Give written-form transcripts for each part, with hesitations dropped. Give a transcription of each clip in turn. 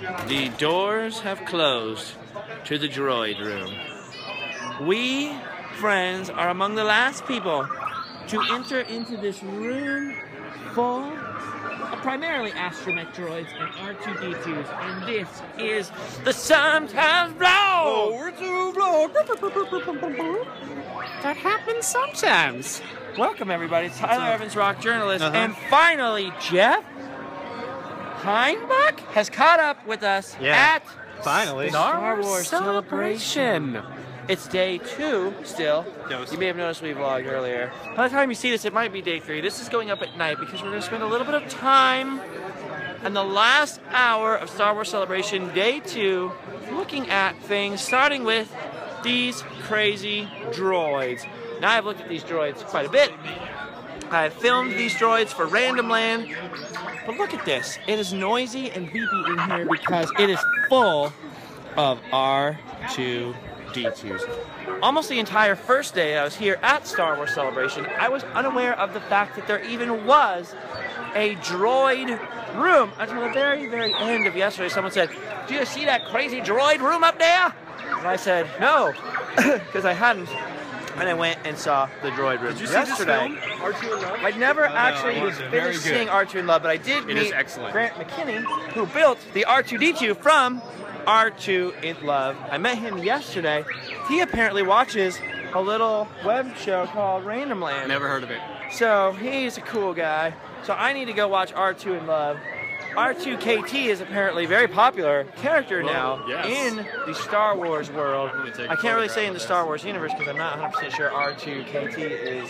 The doors have closed to the droid room. We, friends, are among the last people to enter into this room full of primarily astromech droids and R2-D2s, and this is the Sometimes Blow! That happens sometimes. Welcome, everybody. It's Tyler Evans, rock journalist, and finally, Jeff Heimbuch has caught up with us at finally Star Wars Celebration. It's day 2 still. You may have noticed we vlogged earlier. By the time you see this, it might be day 3. This is going up at night because we're going to spend a little bit of time in the last hour of Star Wars Celebration, day 2, looking at things, starting with these crazy droids. Now, I've looked at these droids quite a bit. I've filmed these droids for Random Land. But look at this. It is noisy and beepy in here because it is full of R2-D2s. Almost the entire first day I was here at Star Wars Celebration, I was unaware of the fact that there even was a droid room until the very, very end of yesterday. Someone said, "Do you see that crazy droid room up there?" And I said, "No," because I hadn't. And I went and saw the droid room yesterday. Did you see this film, R2 in Love? I never actually finished seeing R2 in Love, but I did meet Grant McKinney, who built the R2-D2 from R2 in Love. I met him yesterday. He apparently watches a little web show called Random Land. Never heard of it. So he's a cool guy. So I need to go watch R2 in Love. R2-KT is apparently a very popular character now in the Star Wars world. I can't really say in the Star Wars universe because I'm not 100% sure R2-KT is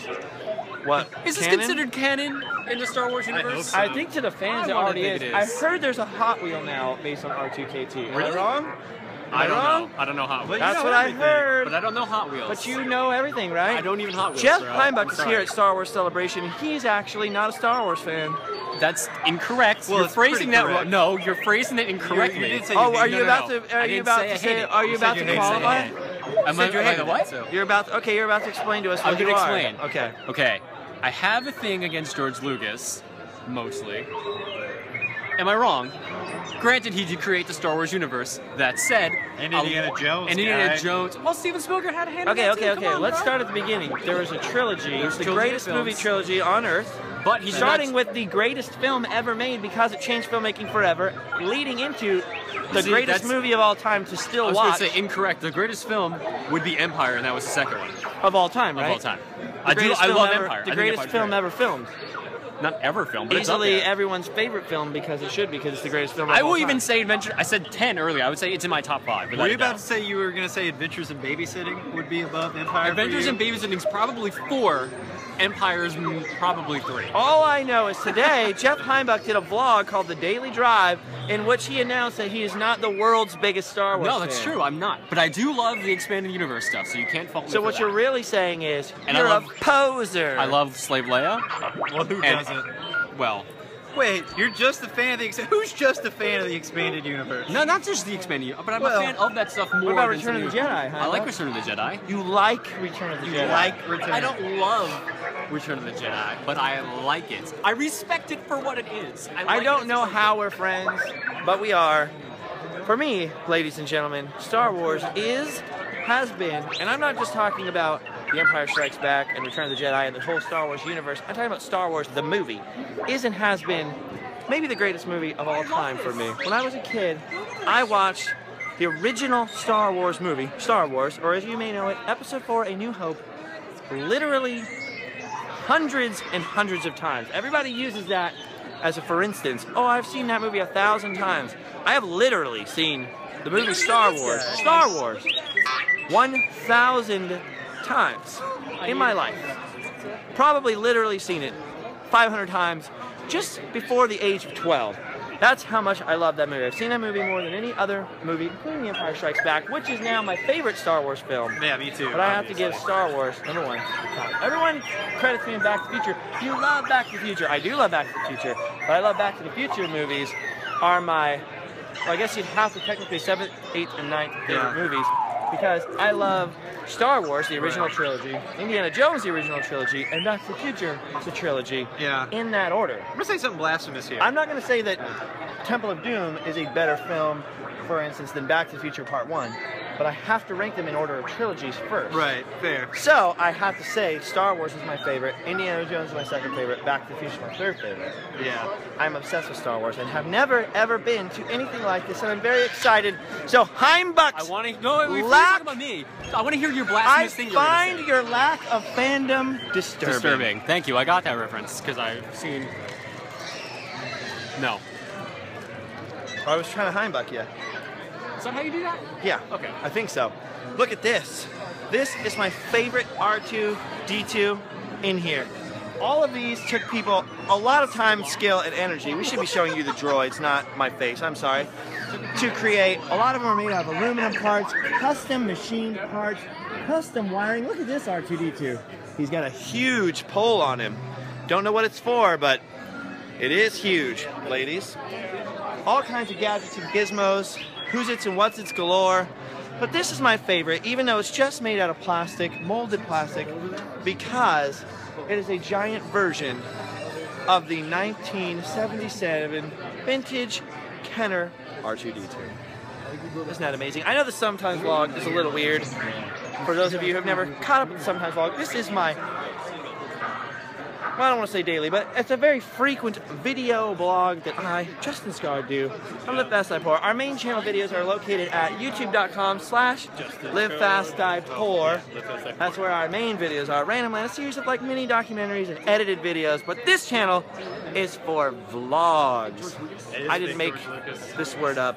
what. Is this considered canon in the Star Wars universe? I think to the fans it already is. I heard there's a Hot Wheel now based on R2-KT. Am I wrong? I don't know. I don't know Hot Wheels. That's what I heard. But I don't know Hot Wheels. But you know everything, right? I don't even Hot Wheels. Jeff Heimbuch is here at Star Wars Celebration. He's actually not a Star Wars fan. That's incorrect. Well, you're phrasing that wrong. No, you're phrasing it incorrectly. You did say are you about to qualify? Am I what? You're about to explain to us what you are. I'll explain. Okay. Okay. I have a thing against George Lucas, mostly. Am I wrong? Granted, he did create the Star Wars universe. That said, and Indiana Jones. And Indiana Jones. Well, Steven Spielberg had a hand in that too. Okay. Let's start at the beginning. There was a trilogy. It was the greatest movie trilogy on Earth. But he's starting with the greatest film ever made because it changed filmmaking forever, leading into the greatest movie of all time to still watch. I was going to say incorrect. The greatest film would be Empire, and that was the second one. Of all time, right? Of all time. I love Empire. The greatest film ever filmed. Not ever filmed, but easily it's up there. Everyone's favorite film because it should, because it's the greatest film of all time. I will even say Adventure. I said 10 earlier. I would say it's in my top 5. Were you about to say you were going to say Adventures in Babysitting would be above Empire? Adventures in Babysitting's probably 4. Empire's probably 3. All I know is today, Jeff Heimbuch did a vlog called The Daily Drive in which he announced that he is not the world's biggest Star Wars fan. No, that's true. I'm not. But I do love the expanded universe stuff, so you can't fault me So what you're really saying is, you're a poser. I love Slave Leia. Well, who doesn't? Well... Wait, you're just a fan of the who's just a fan of the expanded universe? No, not just the expanded universe, but I'm a fan of that stuff more. What about Return of the Jedi? I like Return of the Jedi. You like Return of the Jedi? I don't love Return of the Jedi, but I like it. I respect it for what it is. I don't know how we're friends, but we are. For me, ladies and gentlemen, Star Wars has been, and I'm not just talking about The Empire Strikes Back and Return of the Jedi and the whole Star Wars universe. I'm talking about Star Wars, the movie, is and has been maybe the greatest movie of all time for me. When I was a kid, I watched the original Star Wars movie, Star Wars, or as you may know it, Episode 4, A New Hope, literally hundreds and hundreds of times. Everybody uses that as a for instance. Oh, I've seen that movie 1,000 times. I have literally seen the movie Star Wars 1,000 times in my life. Probably literally seen it 500 times just before the age of 12. That's how much I love that movie. I've seen that movie more than any other movie, including The Empire Strikes Back, which is now my favorite Star Wars film. Yeah, me too. But I have to give Star Wars #1. Everyone credits me in Back to the Future. You love Back to the Future. I do love Back to the Future, but I love Back to the Future movies are my, well, I guess you'd have to technically 7th, 8th, and 9th favorite movies, because I love Star Wars, the original trilogy, Indiana Jones, the original trilogy, and Back to the Future, the trilogy, in that order. I'm going to say something blasphemous here. I'm not going to say that Temple of Doom is a better film, for instance, than Back to the Future Part 1. But I have to rank them in order of trilogies first. Right, fair. So I have to say Star Wars is my favorite, Indiana Jones is my second favorite, Back to the Future is my third favorite. Yeah. I'm obsessed with Star Wars and have never ever been to anything like this, and I'm very excited. So Heimbuched. I want to. No, wait, Lack- talk about me. I want to hear your blasphemous thing. I find your lack of fandom disturbing. Disturbing. Thank you. I got that reference because I've seen. No. I was trying to Heimbuch you. Is that how you do that? Yeah. Okay. I think so. Look at this. This is my favorite R2-D2 in here. All of these took people a lot of time, skill, and energy. We should be showing you the droids, not my face, I'm sorry, to create. A lot of them are made out of aluminum parts, custom machined parts, custom wiring. Look at this R2-D2. He's got a huge pole on him. Don't know what it's for, but it is huge, ladies. All kinds of gadgets and gizmos, who's its and what's its galore. But this is my favorite, even though it's just made out of plastic, molded plastic, because it is a giant version of the 1977 vintage Kenner R2-D2. Isn't that amazing? I know the Sometimes vlog is a little weird. For those of you who have never caught up with the Sometimes vlog, this is my, well, I don't want to say daily, but it's a very frequent video blog that I, Justin Scar, do. I'm Live Fast Die Poor. Our main channel videos are located at youtube.com/livefastdiepoor. That's where our main videos are. Randomly, a series of like mini documentaries and edited videos. But this channel is for vlogs. I didn't make this word up.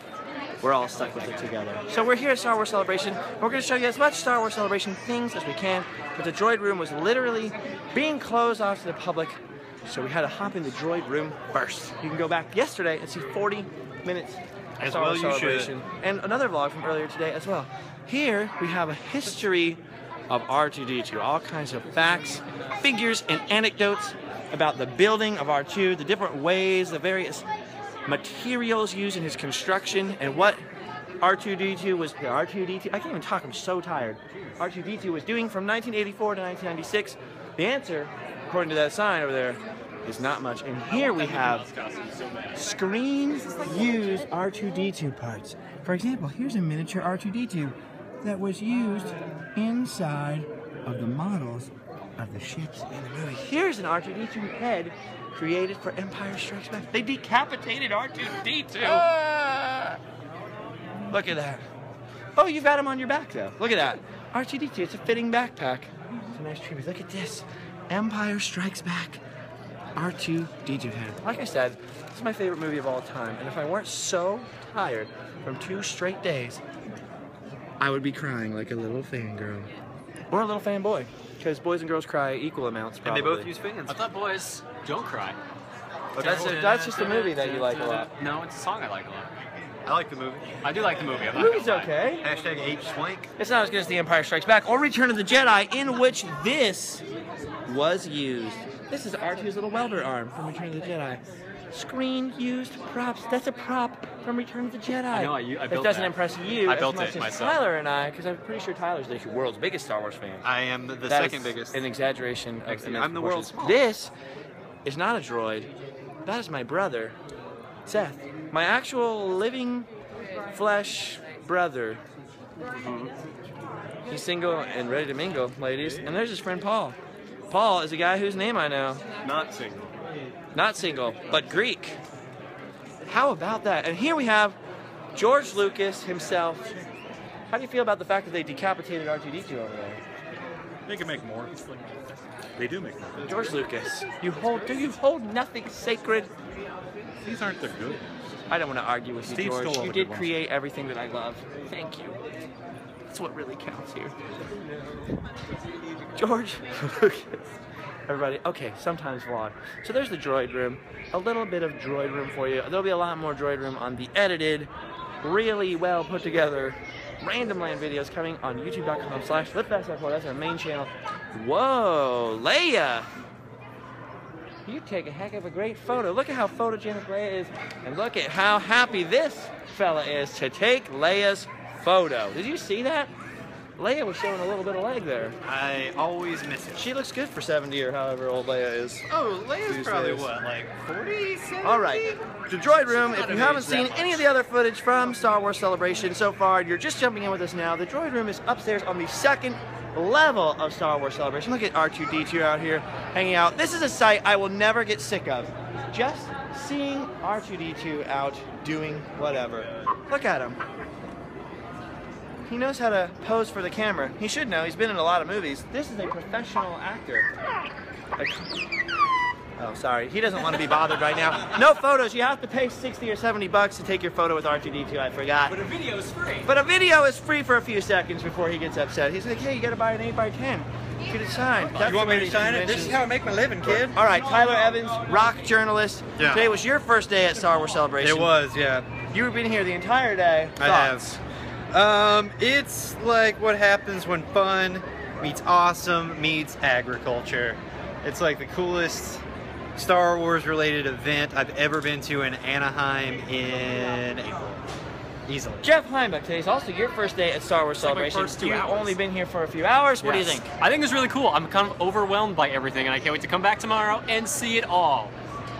We're all stuck with it together. So we're here at Star Wars Celebration. And we're going to show you as much Star Wars Celebration things as we can. But the droid room was literally being closed off to the public, so we had to hop in the droid room first. You can go back yesterday and see 40 minutes of Star Wars Celebration. And another vlog from earlier today as well. Here we have a history of R2-D2. All kinds of facts, figures, and anecdotes about the building of R2, the different ways, the various materials used in his construction, and what R2-D2 was, I can't even talk, I'm so tired. R2-D2 was doing from 1984 to 1996. The answer, according to that sign over there, is not much. And here we have screen-used R2-D2 parts. For example, here's a miniature R2-D2 that was used inside of the models of the ships in the movie. Here's an R2-D2 head created for Empire Strikes Back. They decapitated R2-D2. Look at that. Oh, you've got him on your back though. Look at that. R2-D2, it's a fitting backpack. It's a nice tribute. Look at this. Empire Strikes Back. R2-D2 head. Like I said, this is my favorite movie of all time. And if I weren't so tired from 2 straight days, I would be crying like a little fangirl. Or a little fanboy. Because boys and girls cry equal amounts, probably. And they both use fans. I thought boys don't cry. That's just a movie that you like a lot. No, it's a song I like a lot. I like the movie. I do like the movie. The movie's okay. Hashtag H-Swank. It's not as good as The Empire Strikes Back or Return of the Jedi, in which this was used. This is R2's little welder arm from Return of the Jedi. Screen-used props. That's a prop from Return of the Jedi. I know, I built It doesn't that. impress you I as built much it as myself. Tyler and I, because I'm pretty sure Tyler's the world's biggest Star Wars fan. I am the That second is biggest. an exaggeration of the I'm the world's smallest. This is not a droid. That is my brother, Seth. My actual living flesh brother. He's single and ready to mingle, ladies. And there's his friend Paul. Paul is a guy whose name I know. Not single. Not single, but Greek. How about that? And here we have George Lucas himself. How do you feel about the fact that they decapitated R2-D2 over there? They can make more. They do make more. George Lucas, do you hold nothing sacred? These aren't the good. I don't want to argue with you, Steve George. stole all You the did good ones. create everything that I love. Thank you. That's what really counts here. George Lucas. Everybody, okay, sometimes vlog. So there's the droid room. A little bit of droid room for you. There'll be a lot more droid room on the edited, really well put together Random Land videos coming on youtube.com/livefastdiepoor. That's our main channel. Whoa, Leia! You take a heck of a great photo. Look at how photogenic Leia is, and look at how happy this fella is to take Leia's photo. Did you see that? Leia was showing a little bit of leg there. I always miss it. She looks good for 70 or however old Leia is. Oh, Leia's These probably days. what, like 40? 70? All right, the Droid Room. If not you of haven't age seen that any of the other footage from Star Wars Celebration so far, you're just jumping in with us now. The Droid Room is upstairs on the second level of Star Wars Celebration. Look at R2-D2 out here hanging out. This is a sight I will never get sick of. Just seeing R2-D2 out doing whatever. Look at him. He knows how to pose for the camera. He should know. He's been in a lot of movies. This is a professional actor. Oh, sorry. He doesn't want to be bothered right now. No photos. You have to pay 60 or 70 bucks to take your photo with R2-D2. I forgot. But a video is free. But a video is free for a few seconds before he gets upset. He's like, hey, you got to buy an 8x10. Get it signed. That's You want the me way to sign it? This is how I make my living, kid. All right, Tyler Evans, rock journalist. Yeah. Today was your first day at Star Wars Celebration. It was, yeah. You've been here the entire day. I Thoughts? have. It's like what happens when fun meets awesome meets agriculture. It's like the coolest Star Wars related event I've ever been to in Anaheim in April. Easily. Jeff Heimbuch, today's also your first day at Star Wars like my Celebration. first 2 You've hours. only been here for a few hours. What do you Yes. think? I think it's really cool. I'm kind of overwhelmed by everything, and I can't wait to come back tomorrow and see it all.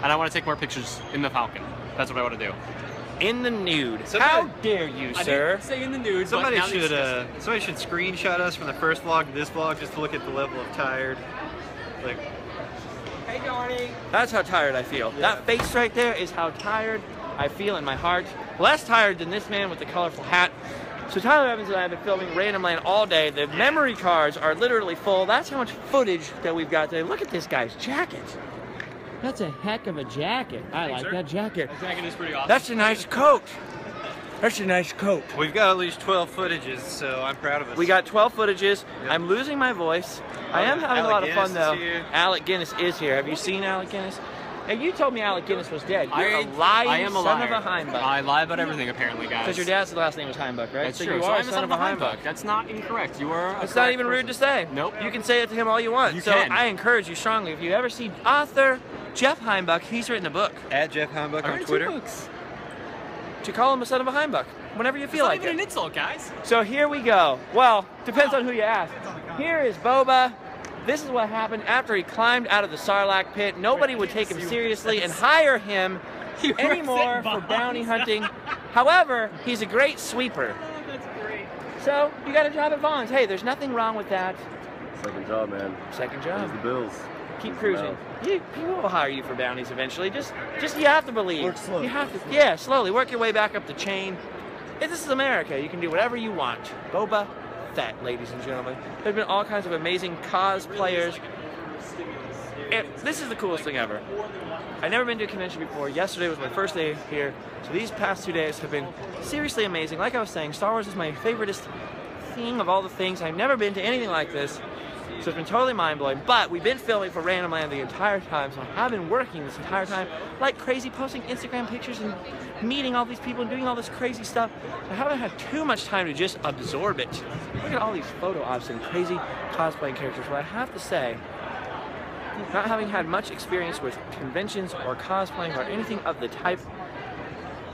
And I want to take more pictures in the Falcon. That's what I want to do. In the nude. Somebody- How dare you, I sir? didn't say in the nude, Somebody but now should screenshot us from the first vlog to this vlog just to look at the level of tired. Like, Hey, Dorney. That's how tired I feel. That face right there is how tired I feel in my heart. Less tired than this man with the colorful hat. So Tyler Evans and I have been filming Random Land all day. The memory cards are literally full. That's how much footage that we've got today. Look at this guy's jacket. That's a heck of a jacket. I like that jacket. The jacket is pretty awesome. That's a nice coat. That's a nice coat. we've got at least 12 footages, so I'm proud of us. We got 12 footages. Yep. I'm losing my voice. I am having a Alec lot of fun Guinness though. is here. Alec Guinness is here. Have you seen Alec Guinness? And you told me Alec Guinness was dead. You're I a lying am a son liar. of a Heimbuch. I lie about everything, apparently, guys. Because your dad's last name was Heimbuch, right? That's so true. you So are I'm a son of a Heimbuch. That's not incorrect. You are. It's not even rude to say. Nope. You can say it to him all you want. You so can. I encourage you strongly. If you ever see author Jeff Heimbuch, he's written a book. At Jeff Heimbuch I on read Twitter. 2 books. To call him a son of a Heimbuch, whenever you feel It's not like even it. an insult, guys. So here we go. Well, depends on who you ask. Here is Boba. This is what happened after he climbed out of the Sarlacc pit. Nobody would take him seriously and hire him anymore for bounty hunting. However, he's a great sweeper. That's great. So you got a job at Vaughn's. Hey, there's nothing wrong with that. Second job, man. Second Pays job. the bills. Keep Pays cruising. them People will hire you for bounties eventually. Just you have to believe. Work slowly. You have to, yeah, slowly work your way back up the chain. This is America. You can do whatever you want. Boba Fett, ladies and gentlemen. There's been all kinds of amazing cosplayers. This is the coolest thing ever. I've never been to a convention before. Yesterday was my first day here, so these past 2 days have been seriously amazing. Like I was saying, Star Wars is my favoriteest thing of all the things. I've never been to anything like this, so it's been totally mind-blowing. But we've been filming for Random Land the entire time, so I have been working this entire time like crazy, posting Instagram pictures and meeting all these people and doing all this crazy stuff. I haven't had too much time to just absorb it. Look at all these photo ops and crazy cosplaying characters. But I have to say, not having had much experience with conventions or cosplaying or anything of the type,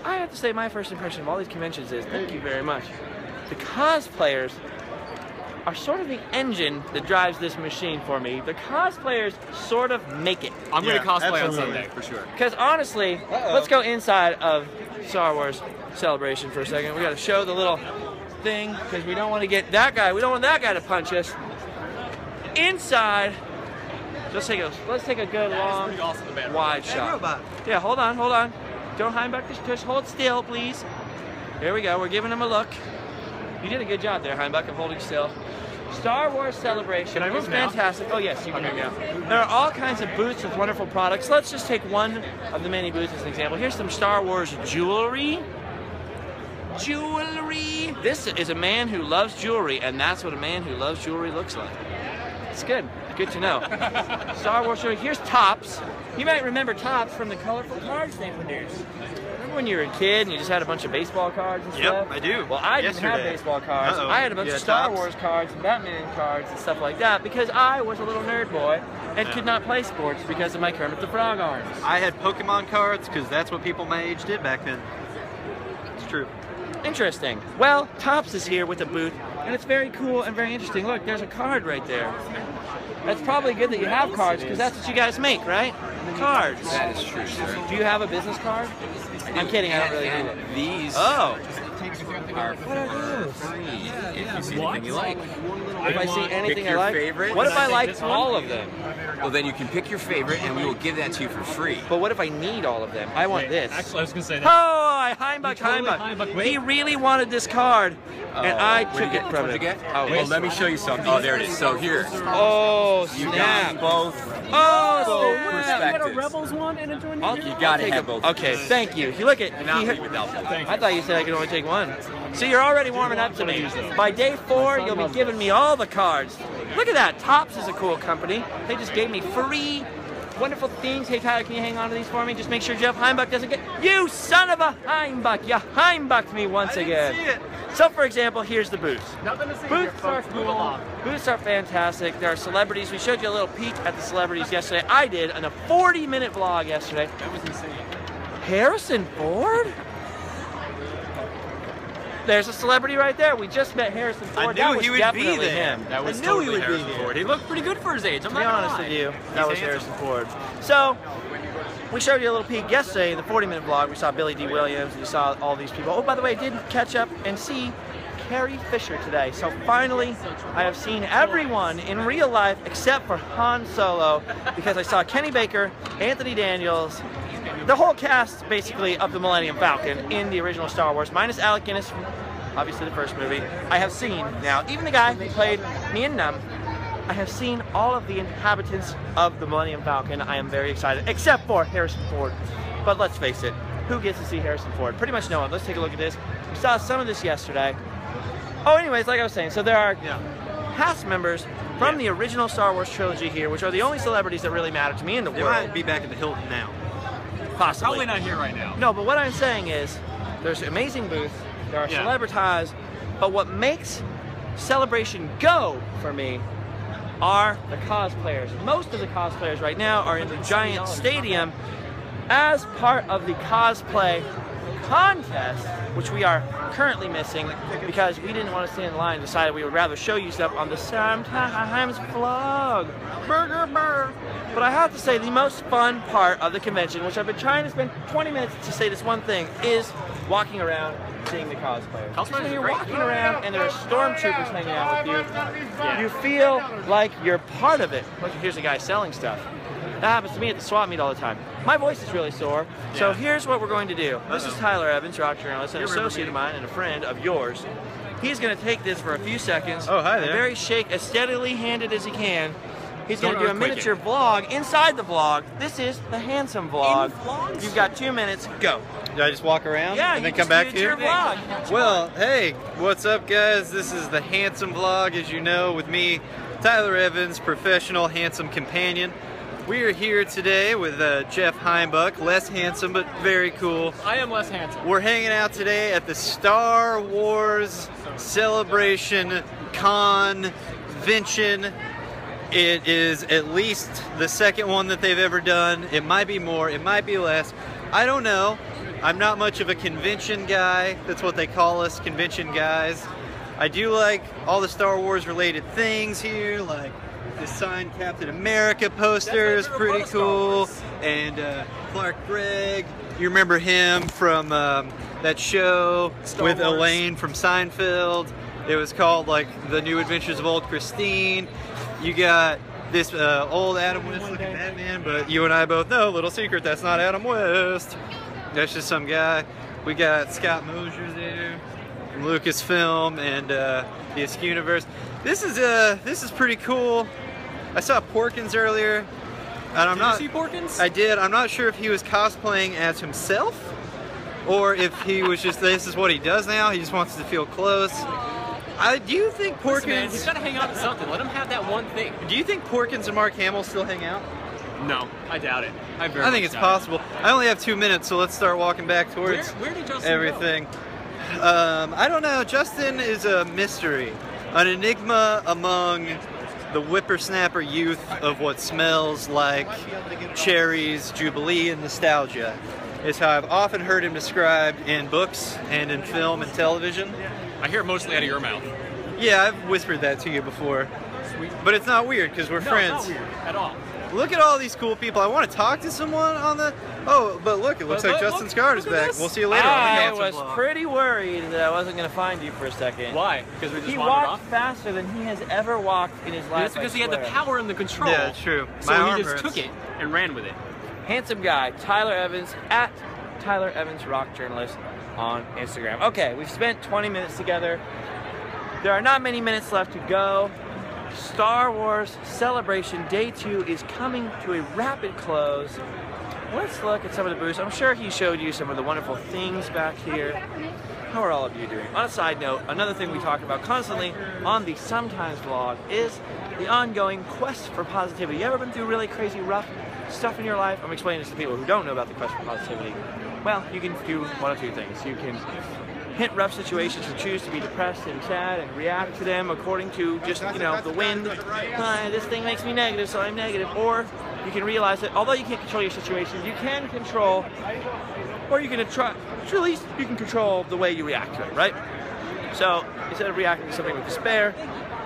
I have to say my first impression of all these conventions is, thank you very much. The cosplayers are sort of the engine that drives this machine for me. The cosplayers sort of make it. I'm Yeah, gonna cosplay on absolutely. Sunday for sure. Because honestly, let's go inside of Star Wars Celebration for a second. We gotta show the little thing, because we don't want to get that guy, we don't want that guy to punch us. Inside, let's take a good long, Pretty awesome, the band. wide Hey, shot. robot. Yeah, hold on. Don't Heimbuch, just hold still, please. There we go, we're giving him a look. You did a good job there, Heimbuch, of holding still. Star Wars Celebration Can I is move now? fantastic. Oh yes, you can Okay. move now. There are all kinds of booths with wonderful products. Let's just take one of the many booths as an example. Here's some Star Wars jewelry. Jewelry! This is a man who loves jewelry, and that's what a man who loves jewelry looks like. It's good. Good to know. Star Wars jewelry. Here's Topps. You might remember Topps from the colorful card stampers. Remember when you were a kid and you just had a bunch of baseball cards and Yep, stuff? I do. Well, I didn't have Yesterday. baseball cards. Uh-oh. I had a bunch You of had Star Topps? Wars cards and Batman cards and stuff like that because I was a little nerd boy and could not play sports because of my Kermit the Frog arms. I had Pokemon cards because that's what people my age did back then. It's true. Interesting. Well, Topps is here with a booth and it's very cool and very interesting. Look, there's a card right there. That's probably good that you have cards, because that's what you guys make, right? Cards. That is true, sir. Do you have a business card? I'm kidding, I don't really need it. These Oh! are free if you see anything you like. If I see anything Pick I your like, favorite. what if I like all of them? Well, then you can pick your favorite, and we will give that to you for free. But what if I need all of them? I want this. Actually, I was gonna say that. Oh, Heimbuch, totally Heimbuch. Heimbuch. Wait. He really wanted this card, and I took it from What'd you him. get? Oh, Well, let me show you something. Oh, there it is. So here, Oh, you snap. got both. Oh, snap. Perspectives. Rebels one and a joint. I'll- You I'll gotta take have them. both. Okay, thank you. You look at. Not he- me without both. I thought you said I could only take one. So you're already warming up to me. By day 4, you'll be giving me all the cards. Look at that. Topps is a cool company. They just gave me free wonderful things. Hey, Tyler, can you hang on to these for me? Just make sure Jeff Heimbuch doesn't get... You son of a Heimbuch! You Heimbuched me once again. See it. So, for example, here's the booths. Nothing to see. Booths are cool. Booths are fantastic. There are celebrities. We showed you a little peek at the celebrities yesterday. I did on a 40-minute vlog yesterday. That was insane. Harrison Ford? There's a celebrity right there. We just met Harrison Ford. I knew That was he would be definitely there. him. That was I knew totally he would be Harrison here. Ford. He looked pretty good for his age. I'm To not be gonna honest lie. with you, that was Harrison Ford. So, we showed you a little peek yesterday in the 40-minute vlog. We saw Billy D. Williams, and you saw all these people. Oh, by the way, I did catch up and see Carrie Fisher today. So finally, I have seen everyone in real life except for Han Solo, because I saw Kenny Baker, Anthony Daniels, the whole cast, basically, of the Millennium Falcon in the original Star Wars, minus Alec Guinness from, obviously, the first movie. I have seen, now, even the guy who played Nien Nunb, I have seen all of the inhabitants of the Millennium Falcon. I am very excited, except for Harrison Ford. But let's face it, who gets to see Harrison Ford? Pretty much no one. Let's take a look at this. We saw some of this yesterday. Oh, anyways, like I was saying, so there are cast members from the original Star Wars trilogy here, which are the only celebrities that really matter to me in the They world. might be back at the Hilton now. Possibly. Probably not here right now. No, but what I'm saying is, there's amazing booths, there are Yeah. celebrities, but what makes Celebration go for me are the cosplayers. Most of the cosplayers right now are in the giant stadium as part of the cosplay contest, which we are currently missing because we didn't want to stand in line and decided we would rather show you stuff on the Sometimes vlog. Burger, burger. But I have to say, the most fun part of the convention, which I've been trying to spend 20 minutes to say this one thing, is walking around seeing the cosplayers. Cosplayers When are you're great. walking around and there are stormtroopers hanging out with you, you feel like you're part of it. Look, here's a guy selling stuff. That happens to me at the swap meet all the time. My voice is really sore, so Yeah. here's what we're going to do. This is Tyler Evans, rock journalist, an You remember associate me. of mine and a friend of yours. He's going to take this for a few seconds. Oh, hi and there. very as steadily handed as he can. He's going to Don't do a earthquake miniature vlog inside the vlog. This is the Handsome vlog. vlogs? You've got 2 minutes. Go. Did I just walk around Yeah, and then you come just back did here? your vlog. Well, hey, what's up, guys? This is the Handsome Vlog, as you know, with me, Tyler Evans, professional handsome companion. We are here today with Jeff Heimbuch, less handsome but very cool. I am less handsome. We're hanging out today at the Star Wars Celebration Convention. It is at least the second one that they've ever done. It might be more, it might be less. I don't know. I'm not much of a convention guy. That's what they call us, convention guys. I do like all the Star Wars related things here, like the signed Captain America poster is pretty cool. And Clark Gregg, you remember him from that show Star with Wars. Elaine from Seinfeld. It was called like The New Adventures of Old Christine. You got this old Adam West looking Batman, but you and I both know, little secret, that's not Adam West. That's just some guy. We got Scott Mosier there from Lucasfilm and the Askew Universe. This is pretty cool. I saw Porkins earlier, and I'm not. Did you see Porkins? I did. I'm not sure if he was cosplaying as himself, or if he was just this is what he does now. He just wants to feel close. Do you think Porkins? Listen, man, he's got to hang out at something. Let him have that one thing. Do you think Porkins and Mark Hamill still hang out? No, I doubt it. I think it's possible. I only have 2 minutes, so let's start walking back towards Where did Justin everything. I don't know. Justin is a mystery, an enigma among the whippersnapper youth of what smells like cherries, jubilee, and nostalgia. Is how I've often heard him described in books and in film and television. I hear it mostly out of your mouth. Yeah, I've whispered that to you before. Sweet. But it's not weird because we're No, friends. it's not weird at all. Look at all these cool people. I want to talk to someone on the... Oh, but look, it looks But like look, Justin look Scarter's at back. this. We'll see you later on the I Handsome was vlog. pretty worried that I wasn't going to find you for a second. Why? Because we just He wandered walked off? faster than he has ever walked in his life. That's because I he had the swear. power and the control. Yeah, it's true. So My he arm just hurts. took it and ran with it. Handsome guy, Tyler Evans, at Tyler Evans Rock Journalist on Instagram. Okay, we've spent 20 minutes together. There are not many minutes left to go. Star Wars Celebration Day 2 is coming to a rapid close. Let's look at some of the booths. I'm sure he showed you some of the wonderful things back here. How are all of you doing? On a side note, another thing we talk about constantly on the Sometimes vlog is the ongoing quest for positivity. You ever been through really crazy, rough stuff in your life? I'm explaining this to people who don't know about the quest for positivity. Well, you can do one of two things. You can hit rough situations and choose to be depressed and sad and react to them according to just, you know, the wind. This thing makes me negative, so I'm negative. Or you can realize that although you can't control your situation, you can control, or you can try, at least you can control the way you react to it, right? So instead of reacting to something with despair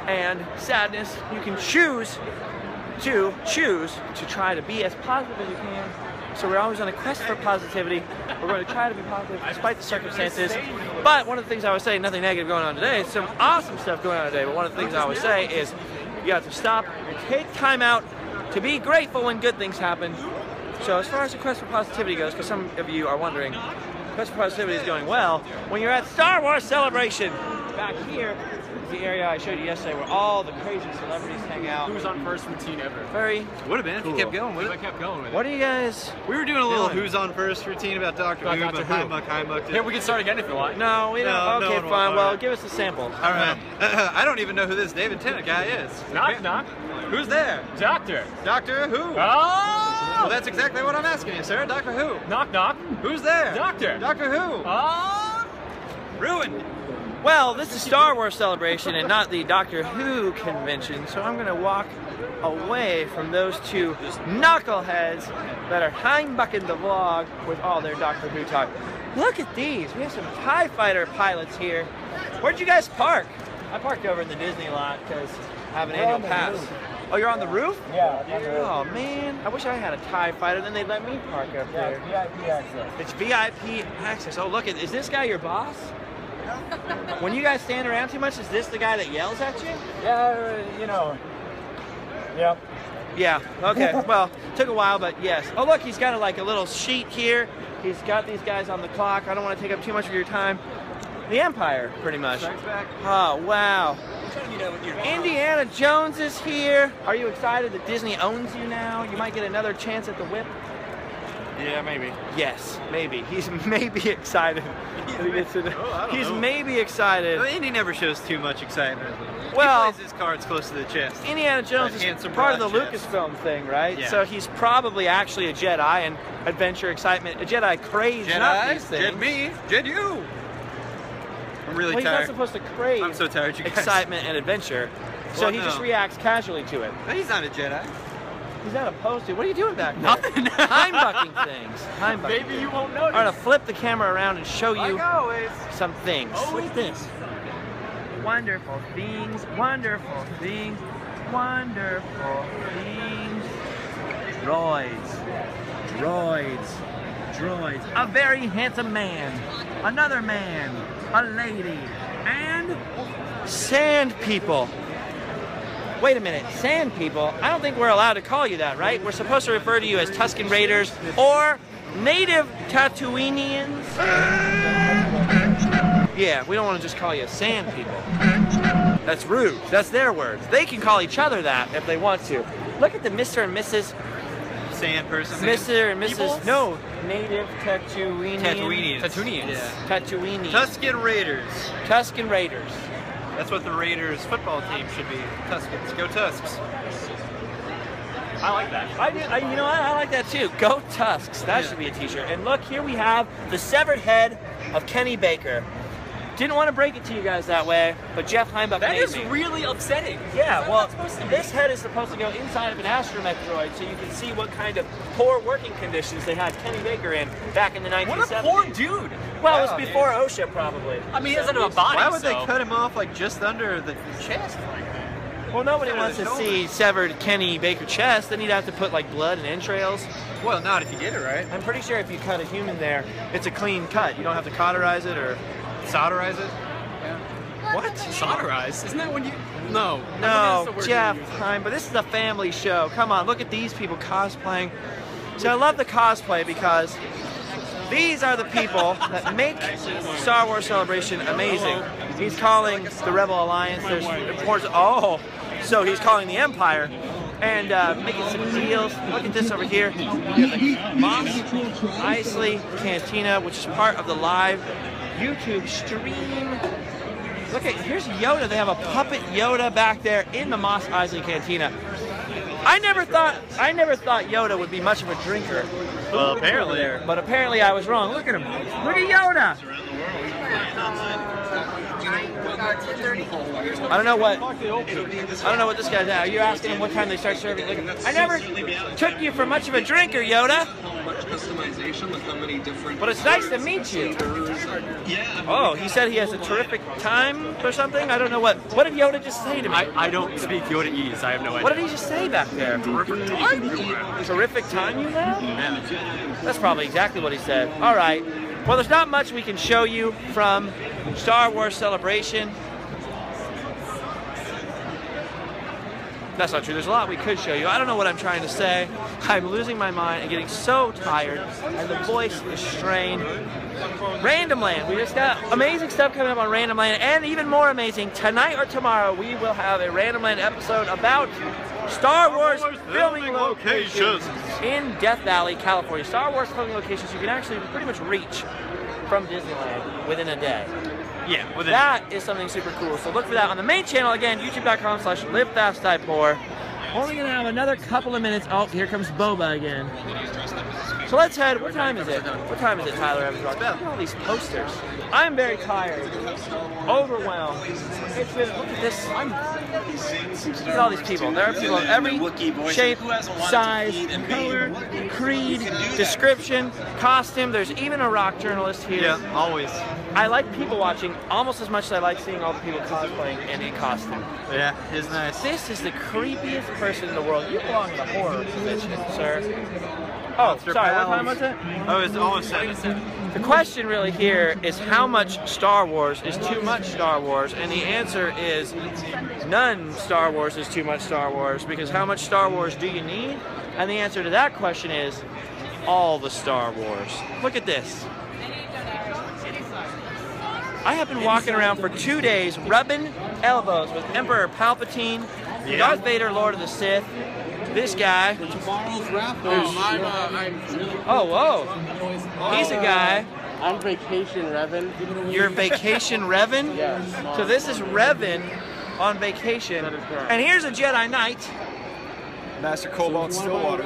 and sadness, you can choose to try to be as positive as you can. So we're always on a quest for positivity. We're going to try to be positive despite the circumstances. But one of the things I always say, nothing negative going on today, some awesome stuff going on today, but one of the things I always say is you have to stop and take time out to be grateful when good things happen. So as far as the quest for positivity goes, because some of you are wondering, quest for positivity is going well, when you're at Star Wars Celebration, back here is the area I showed you yesterday where all the crazy celebrities hang out. Who's on first routine ever? Very Would have been if you kept going with I it. kept going with it. What are you guys? We were doing a little Doing? Who's on First routine about Doctor About Who, Doctor but Who. Heimbuched. Here, we can start again if you want. No, we don't. No, no Okay, one will. fine. All Well, right. give us a sample. All right. I don't even know who this David Tennant guy is. Knock, knock. Who's there? Doctor. Doctor Who. Oh! Well, that's exactly what I'm asking you, sir. Doctor Who. Knock, knock. Who's there? Doctor. Doctor Who. Oh! Ruined. Well, this is Star Wars Celebration and not the Doctor Who convention, so I'm going to walk away from those two knuckleheads that are heimbucking the vlog with all their Doctor Who talk. Look at these. We have some TIE Fighter pilots here. Where'd you guys park? I parked over in the Disney lot because I have an annual pass. Oh, you're on the roof? Yeah. Oh, man. I wish I had a TIE Fighter, then they'd let me park up there. VIP access. It's VIP access. Oh, look, is this guy your boss? When you guys stand around too much, is this the guy that yells at you? Yeah, you know. Yep. Yeah, okay. Well, took a while, but yes. Oh, look, he's got like a little sheet here. He's got these guys on the clock. I don't want to take up too much of your time. The Empire, pretty much. Oh, wow. Indiana Jones is here. Are you excited that Disney owns you now? You might get another chance at the whip. Yeah, maybe. Yes, maybe. He's maybe excited. He's maybe excited. Well, Indy never shows too much excitement. Well, he plays his cards close to the chest. Indiana Jones That is handsome part of the broad chest. Lucasfilm thing, right? Yeah. So he's probably actually a Jedi and adventure excitement, a Jedi craze, not these things. Jed me, Jed you. I'm really Well, he's not tired. supposed to crave I'm so tired, you guys. excitement and adventure, so Well, he just no. reacts casually to it. But he's not a Jedi. He's not opposed to. What are you doing back there? Nothing. Heimbucking things. Heimbucking. Maybe you won't notice. I'm gonna flip the camera around and show you Like always. some things. What's this? Wonderful things, wonderful things, wonderful things. Droids, droids, droids. A very handsome man, another man, a lady, and sand people. Wait a minute, sand people? I don't think we're allowed to call you that, right? We're supposed to refer to you as Tusken Raiders or native Tatooinians. Yeah, we don't want to just call you sand people. That's rude. That's their words. They can call each other that if they want to. Look at the Mr. and Mrs. Sand person. Mr. and Mrs. Peoples? No, native Tatooinians. Tatooinians. Tatooinians. Yeah. Tatooinians. Tusken Raiders. Tusken Raiders. That's what the Raiders football team should be. Tuskens. Go Tusks. I like that. You know what? I like that too. Go Tusks. That Yeah. should be a t-shirt. And look, here we have the severed head of Kenny Baker. Didn't want to break it to you guys that way, but Jeff Heimbuch That made is me. really upsetting. Yeah, well, supposed to be. this head is supposed to go inside of an astromech droid so you can see what kind of poor working conditions they had Kenny Baker in back in the 1970s. What a poor dude. Well, it was before OSHA, probably. I mean, he doesn't have a body, Why would so. they cut him off like just under the chest like that? Well, nobody Instead of wants the to shoulder. see severed Kenny Baker chest. Then you'd have to put like blood and entrails. Well, not if you get it right. I'm pretty sure if you cut a human there, it's a clean cut. You don't have to cauterize it or Solderize it. what? Solderize? Isn't that when you... No. No, Jeff Heim, but this is a family show. Come on, look at these people cosplaying. So I love the cosplay because these are the people that make Star Wars Celebration amazing. He's calling the Rebel Alliance. There's reports. Oh, so he's calling the Empire and making some deals. Look at this over here. We have the Moss Eisley Cantina, which is part of the live YouTube stream. Look at, here's Yoda. They have a puppet Yoda back there in the Moss Eisley Cantina. I never thought Yoda would be much of a drinker. Well, apparently. But apparently I was wrong. Look at him. Look at Yoda. I don't know what this guy's at. Are you asking him what time they start serving liquor? I never took you for much of a drinker, Yoda. But it's nice to meet you. Oh, he said he has a terrific time or something? I don't know what. What did Yoda just say to me? I don't speak Yoda-ese. I have no idea. What did he just say back there? Terrific time? Terrific time you have? That's probably exactly what he said. All right. Well, there's not much we can show you from Star Wars Celebration. That's not true. There's a lot we could show you. I don't know what I'm trying to say. I'm losing my mind and getting so tired, and the voice is strained. Random Land. We just got amazing stuff coming up on Random Land, and even more amazing, tonight or tomorrow we will have a Random Land episode about Star Wars filming locations in Death Valley, California. Star Wars filming locations you can actually pretty much reach from Disneyland within a day. Yeah, That is something super cool. So look for that on the main channel again, youtube.com/livefastdiepore. Only gonna have another couple of minutes. Oh, here comes Boba again. So let's head. What time is it? What time is it, Tyler Evans? Look at all these posters. I'm very tired, overwhelmed. It's been, look at this. Look at all these people. There are people of every shape, size, color, creed, description, costume. There's even a rock journalist here. Yeah, always. I like people watching almost as much as I like seeing all the people cosplaying and in costume. Yeah, it's nice. This is the creepiest person in the world. You belong in the horror convention, sir. Oh, Monster sorry, what Pals. time was it? Oh, it's almost 7. The question really here is how much Star Wars is too much Star Wars, and the answer is none Star Wars is too much Star Wars, because how much Star Wars do you need? And the answer to that question is all the Star Wars. Look at this. I have been walking around for 2 days rubbing elbows with Emperor Palpatine, Darth Vader, Lord of the Sith, this guy. Oh, whoa. He's a guy. On vacation, Revan. You're vacation Revan? Yes. So this is Revan on vacation. And here's a Jedi Knight. Master Cobalt Stillwater.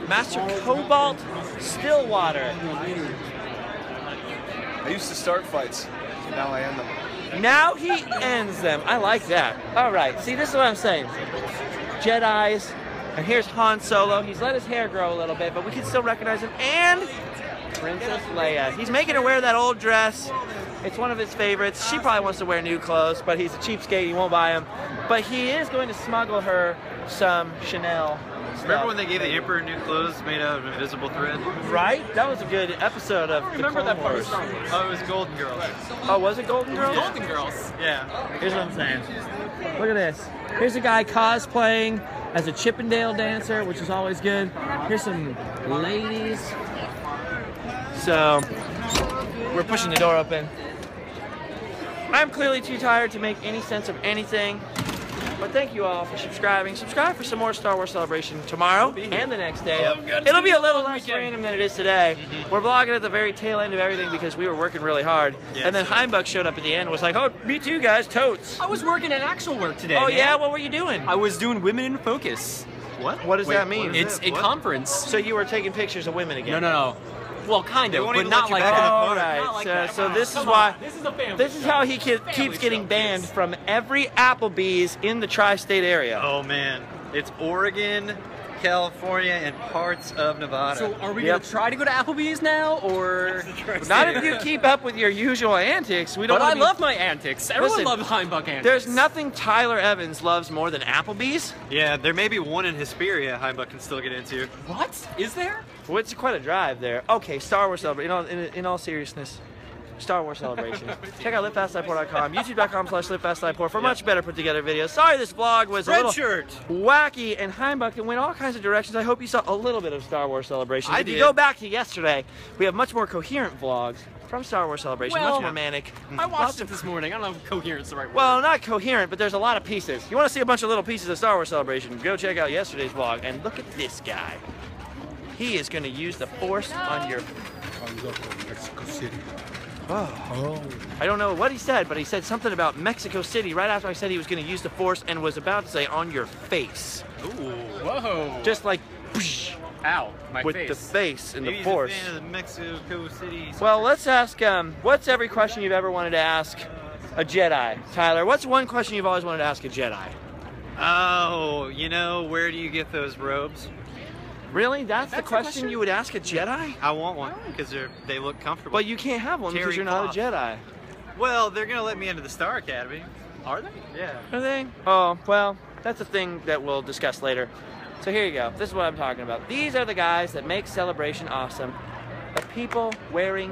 Master Cobalt Stillwater. I used to start fights. Now I end them. Now he ends them. I like that. All right. See, this is what I'm saying. Jedis. And here's Han Solo. He's let his hair grow a little bit, but we can still recognize him. And Princess Leia. He's making her wear that old dress. It's one of his favorites. She probably wants to wear new clothes, but he's a cheapskate. He won't buy them. But he is going to smuggle her some Chanel stuff. Remember when they gave the Emperor new clothes made out of invisible thread? Right? That was a good episode of the Remember that Clone part of Wars. Star Wars? Oh, it was Golden Girls. Oh, was it Golden Girls? Golden Girls. Yeah. Here's what I'm saying. Look at this. Here's a guy cosplaying as a Chippendale dancer, which is always good. Here's some ladies. So, we're pushing the door open. I'm clearly too tired to make any sense of anything. But thank you all for subscribing. Subscribe for some more Star Wars Celebration tomorrow and the next day. It'll be a little less random than it is today. We're vlogging at the very tail end of everything because we were working really hard. And then Heimbuch showed up at the end and was like, oh, me too, guys, totes. I was working at actual work today. Oh, man. yeah? What were you doing? I was doing Women in Focus. What? What does that mean? It's a conference. So you were taking pictures of women again? No. Well, kind They of, won't but even not let you like back in the that. All park. right, Not like that. so this is Come why. on, this is a family. This is how he keeps getting banned from every Applebee's in the tri-state area. Oh man, it's Oregon, California, and parts of Nevada. So are we Yep. gonna try to go to Applebee's now, or? Not if you keep up with your usual antics. We don't. But I wanna be- love my antics. Everyone Listen, loves Heimbuch antics. There's nothing Tyler Evans loves more than Applebee's. Yeah, there may be one in Hesperia Heimbuch can still get into. What? Is there? Well, it's quite a drive there. Okay, Star Wars celebration. In all seriousness, Star Wars celebration. Check out livefastligheport.com, youtube.com/livefastligheport for much better put together videos. Sorry this vlog was a Red little shirt. wacky and Heimbuch and went all kinds of directions. I hope you saw a little bit of Star Wars celebration. I If you did. go back to yesterday, we have much more coherent vlogs from Star Wars celebration, Well, much more manic. I watched it this morning. I don't know if coherent's the right word. Well, not coherent, but there's a lot of pieces. You want to see a bunch of little pieces of Star Wars celebration, go check out yesterday's vlog and look at this guy. He is going to use the Force on your... Mexico City. Oh. I don't know what he said, but he said something about Mexico City right after I said he was going to use the Force and was about to say on your face. Ooh. Whoa. Just like... psh, Ow. My with face. the face and Maybe the he's a Force. fan of the Mexico City. Well, let's ask, what's every question you've ever wanted to ask a Jedi? Tyler, what's one question you've always wanted to ask a Jedi? Oh, you know, where do you get those robes? Really? That's the That's the question question? you would ask a Jedi? I want one because they look comfortable. But you can't have one because Terry you're not a cloth. Jedi. Well, they're gonna let me into the Star Academy. Are they? Yeah. Are they? Oh, well, that's a thing that we'll discuss later. So here you go. This is what I'm talking about. These are the guys that make Celebration awesome. The people wearing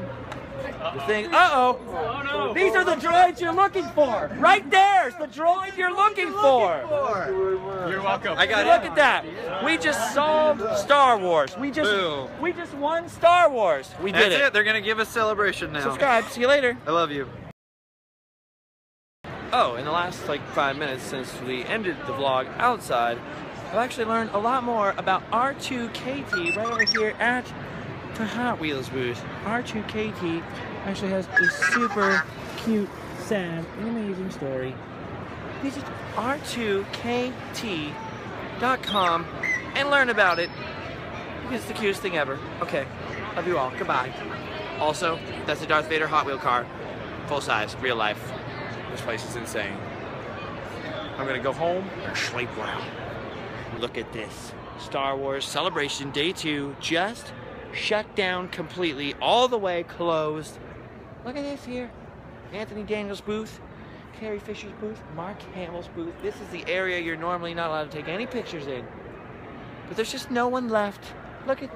the thing. Uh-oh! Oh no! These are the droids you're looking for! Right there's the droid you're looking for! You're welcome. I got Look it. at that! We just solved Star Wars. We Boom. just won Star Wars. We did That's it. They're gonna give us Celebration now. Subscribe. See you later. I love you. Oh, in the last like 5 minutes since we ended the vlog outside, I've actually learned a lot more about R2KT right over here at the Hot Wheels booth. R2KT actually has a super cute, sad, and amazing story. Visit R2KT.com and learn about it. It's the cutest thing ever. Okay, love you all. Goodbye. Also, that's a Darth Vader Hot Wheel car. Full size, real life. This place is insane. I'm gonna go home and sleep well. Look at this. Star Wars Celebration Day 2 just shut down completely, all the way closed. Look at this here. Anthony Daniels' booth, Carrie Fisher's booth, Mark Hamill's booth. This is the area you're normally not allowed to take any pictures in. But there's just no one left. Look at,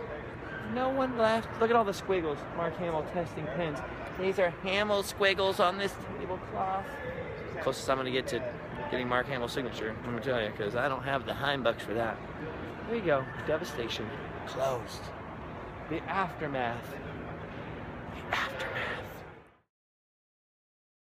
no one left. Look at all the squiggles. Mark Hamill testing pens. These are Hamill squiggles on this tablecloth. Closest I'm gonna get to getting Mark Hamill's signature, let me tell you, because I don't have the Heimbuched for that. There you go, devastation, closed. The aftermath. The